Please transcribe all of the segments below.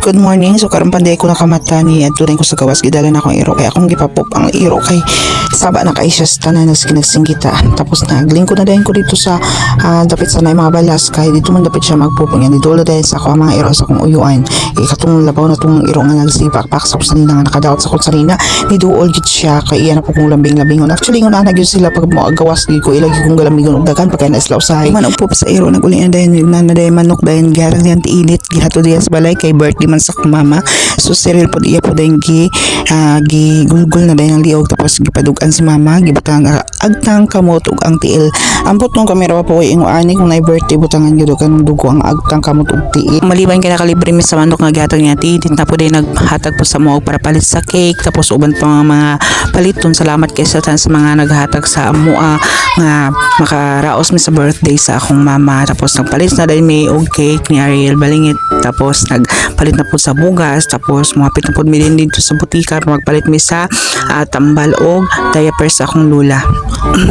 Good morning. So karon panday ko nakamata ni adto ko sa gawas gidalan akong iro kay akong gipapop ang iro kay saba na kay siya tanan nagsinggita. Tapos naglingkod na dayon ko dito sa dapit sa nay mga balas kay dito man dapit siya magpupong yan dito dayon sa ako ang mga iro sa akong uyuan. Katong labaw na tong iro nga nagsipak-pak sa sanina nga nakadaot sa kutsarina ni duol gid siya kay iya na po kong lambing-lambingon. Actually ngun ana gyud sila pag mo gawas gid ko ilagi kong galambingon og dagan pagka naslaw usahay. Man og pop sa iro naguli na dayon na dayon manok dayon garang diyan tiinit gihato diyan sa balay kay birthday man sa akong mama. So cereal po iya po dayon gigulgul na dayon ang liog tapos gipadugan si mama gibutang agtang kamot ug ang tiil. Ambot nung kamera pa po ingo ani kung nay birthday butangan gyud kan dugo ang agtang kamot ug tiil. Maliban kay nakalibre mi sa manok nga gihatag niya ti tapos day naghatag po sa mo para palit sa cake tapos uban pa mga paliton. Salamat kay sa mga naghatag sa amo nga makaraos mi sa birthday sa akong mama. Tapos nagpalit na dayon mi og cake ni Ariel Balingit tapos nagpalit na po sa bugas tapos mapit na po mi din dito sa butika magpalit mi sa tambal og diaper sa akong lula.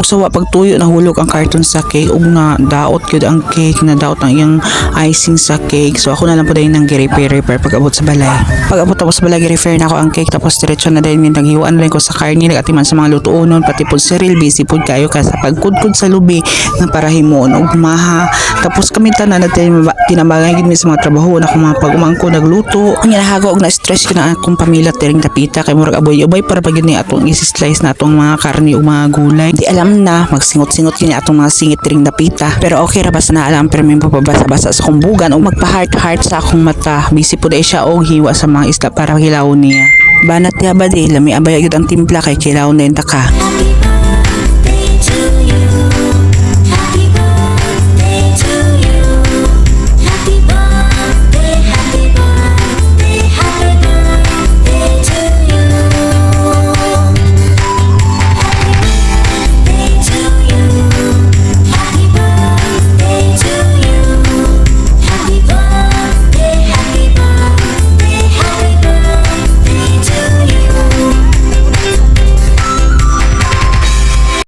So pagtuyo nahulog ang karton sa cake ug na daot gyud ang cake na daot ang iyang icing sa cake. So ako na lang po dayon nang gi-repair pag abot sa balay. Pag abot tapos balay gi-repair na ako ang cake tapos diretso na dayon min naghiwaan lang ko sa karne nagatiman sa mga lutuonon pati po cereal busy po kayo ka sa pagkudkod sa lubi nga para himuon og maha. Tapos kami tanan natin tinambagan gid mi sa mga trabaho na mga pag-umangko nagluto. Ang nahago og na-stress ko na akong pamilya tiring dapita kay murag aboy-ubay para pagid ni atong isi-slice na atong mga karne o mga gulay. Di alam na magsingot-singot kini atong mga singit tiring dapita. Pero okay ra basta na alam pero may papabasa-basa sa akong bugan o magpa-heart sa akong mata. Busy po dai siya og hiwa sa mga isda para hilawon niya. Banat niya ba di lami abaya gyud ang timpla kay kilaw na yung taka.